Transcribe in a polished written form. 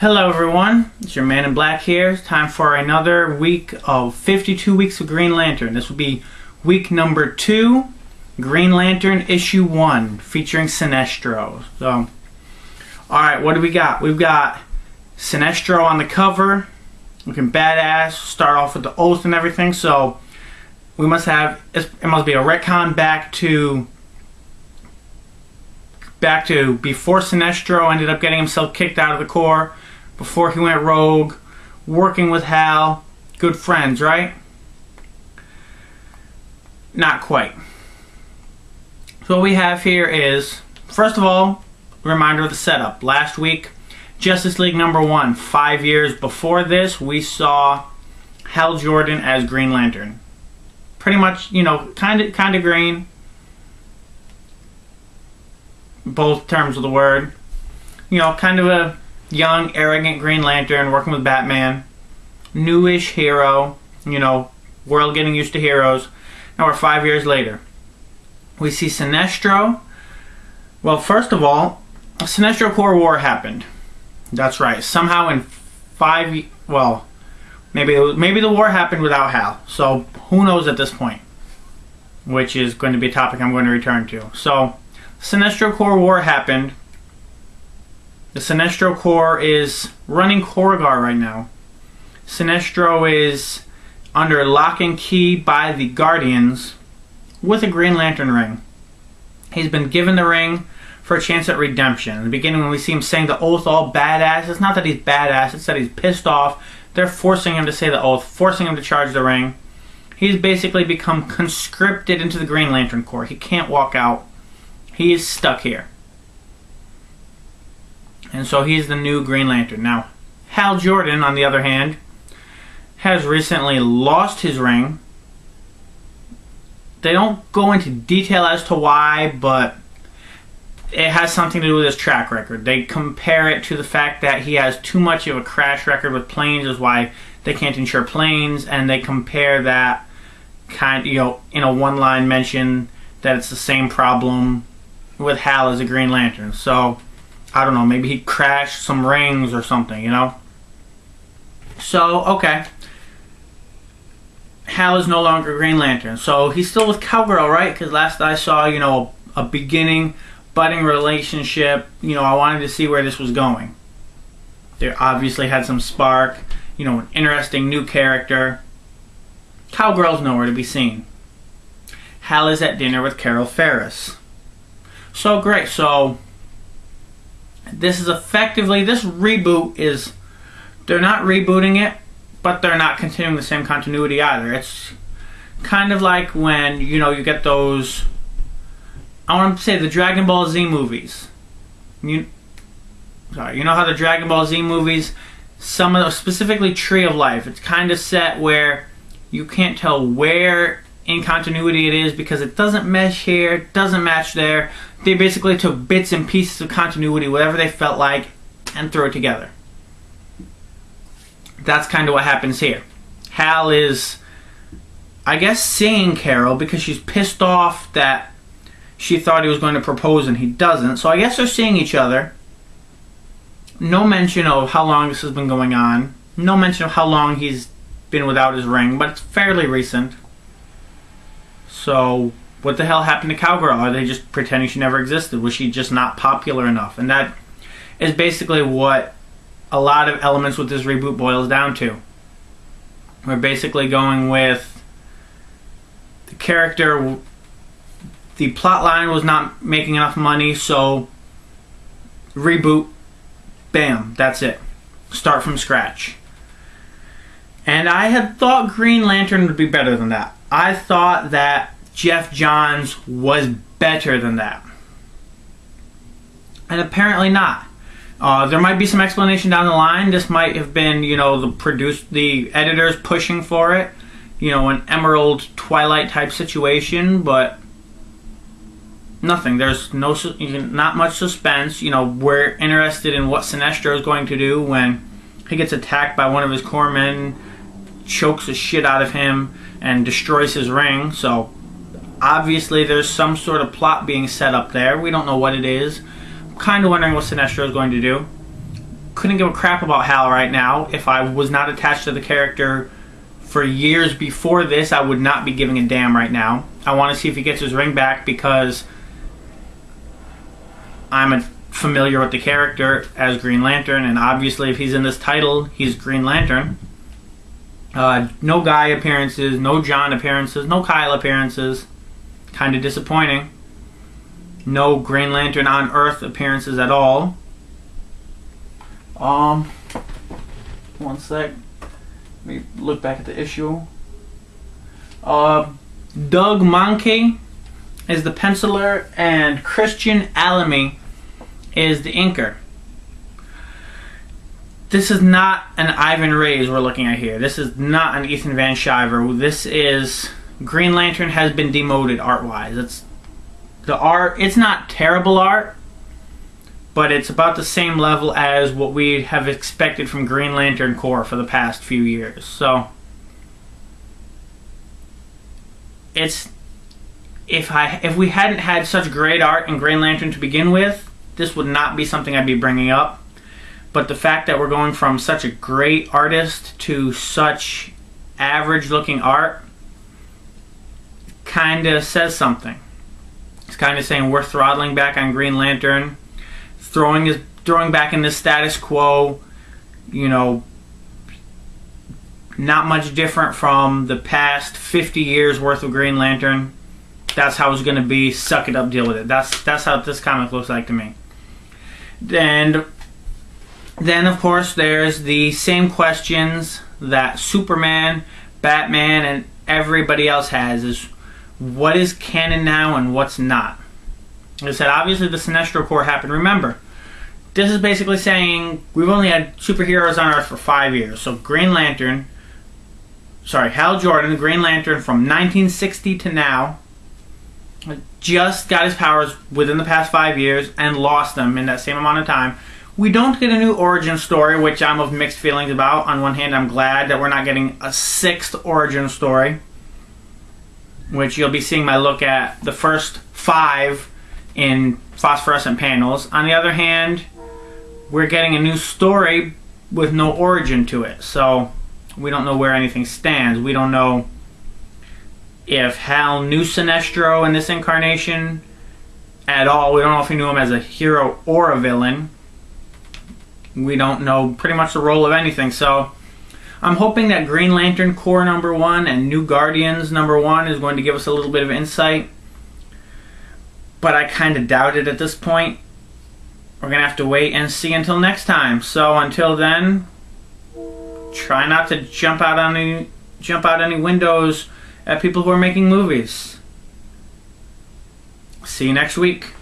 Hello everyone, it's your man in black here. It's time for another week of 52 weeks of Green Lantern. This will be week number 2, Green Lantern issue 1, featuring Sinestro. So, alright, what do we got? We've got Sinestro on the cover, looking badass, start off with the oath and everything, so we must have, it must be a retcon back to before Sinestro ended up getting himself kicked out of the Corps, before he went rogue, working with Hal, good friends, right? Not quite. So what we have here is, first of all, a reminder of the setup. Last week, Justice League number 1, 5 years before this, we saw Hal Jordan as Green Lantern. Pretty much, you know, kind of green. Both terms of the word. You know, kind of a young, arrogant Green Lantern working with Batman. Newish hero. You know, world getting used to heroes. Now we're 5 years later. We see Sinestro. Well, first of all, Sinestro Corps War happened. That's right. Somehow in maybe the war happened without Hal. So who knows at this point? Which is going to be a topic I'm going to return to. So Sinestro Corps War happened. The Sinestro Corps is running Korrigar right now. Sinestro is under lock and key by the Guardians with a Green Lantern ring. He's been given the ring for a chance at redemption. In the beginning, when we see him saying the oath all badass, it's not that he's badass, it's that he's pissed off. They're forcing him to say the oath, forcing him to charge the ring. He's basically become conscripted into the Green Lantern Corps. He can't walk out. He is stuck here. And so he's the new Green Lantern. Now, Hal Jordan, on the other hand, has recently lost his ring. They don't go into detail as to why, but it has something to do with his track record. They compare it to the fact that he has too much of a crash record with planes, is why they can't insure planes, and they compare that in a one-line mention that it's the same problem with Hal as a Green Lantern. So, I don't know, maybe he crashed some rings or something, you know? So, okay. Hal is no longer Green Lantern. So, he's still with Cowgirl, right? Because last I saw, you know, a beginning, budding relationship. You know, I wanted to see where this was going. They obviously had some spark. You know, an interesting new character. Cowgirl's nowhere to be seen. Hal is at dinner with Carol Ferris. So great. So this is effectively, this reboot is, they're not rebooting it, but they're not continuing the same continuity either. It's kind of like when, you know, you get those, I want to say the Dragon Ball Z movies. You know how the Dragon Ball Z movies, some of those, specifically Tree of Life, it's kind of set where you can't tell where in continuity it is because it doesn't mesh here, it doesn't match there. They basically took bits and pieces of continuity, whatever they felt like, and threw it together. That's kind of what happens here. Hal is, I guess, seeing Carol because she's pissed off that she thought he was going to propose and he doesn't. So I guess they're seeing each other. No mention of how long this has been going on. No mention of how long he's been without his ring, but it's fairly recent. So what the hell happened to Cowgirl? Are they just pretending she never existed? Was she just not popular enough? And that is basically what a lot of elements with this reboot boils down to. We're basically going with the character, the plot line was not making enough money, so reboot, bam, that's it. Start from scratch. And I had thought Green Lantern would be better than that. I thought that Jeff Johns was better than that. And apparently not. There might be some explanation down the line. This might have been, you know, the editors pushing for it. You know, an Emerald Twilight type situation, but nothing. There's not much suspense. You know, we're interested in what Sinestro is going to do when he gets attacked by one of his corpsmen, chokes the shit out of him, and destroys his ring. So obviously there's some sort of plot being set up there. We don't know what it is. I'm kind of wondering what Sinestro is going to do. couldn't give a crap about Hal right now. If I was not attached to the character for years before this, I would not be giving a damn right now. I want to see if he gets his ring back because I'm familiar with the character as Green Lantern, and obviously if he's in this title, he's Green Lantern. No Guy appearances, no John appearances, no Kyle appearances. Kind of disappointing. No Green Lantern on Earth appearances at all. One sec. Let me look back at the issue. Doug Mahnke is the penciler, and Christian Alamy is the inker. This is not an Ivan Reis we're looking at here. This is not an Ethan Van Sciver. This is... Green Lantern has been demoted art-wise. It's not terrible art, but it's about the same level as what we have expected from Green Lantern Corps for the past few years. So if we hadn't had such great art in Green Lantern to begin with, this would not be something I'd be bringing up. But the fact that we're going from such a great artist to such average looking art kind of says something. It's kind of saying we're throttling back on Green Lantern, throwing back in the status quo, you know, not much different from the past 50 years worth of Green Lantern. That's how it's going to be. Suck it up, deal with it. That's how this comic looks like to me. And then, of course, there's the same questions that Superman, Batman, and everybody else has, is what is canon now and what's not. Like I said, obviously the Sinestro Corps happened. Remember, this is basically saying we've only had superheroes on Earth for 5 years. So Hal Jordan, Green Lantern, from 1960 to now, just got his powers within the past 5 years and lost them in that same amount of time. We don't get a new origin story, which I'm of mixed feelings about. On one hand, I'm glad that we're not getting a 6th origin story, which you'll be seeing my look at the first 5 in phosphorescent panels. On the other hand, we're getting a new story with no origin to it, so we don't know where anything stands. We don't know if Hal knew Sinestro in this incarnation at all. We don't know if he knew him as a hero or a villain. We don't know pretty much the role of anything, so I'm hoping that Green Lantern Corps #1 and New Guardians #1 is going to give us a little bit of insight. But I kind of doubt it at this point. We're going to have to wait and see until next time. So until then, try not to jump out any windows at people who are making movies. See you next week.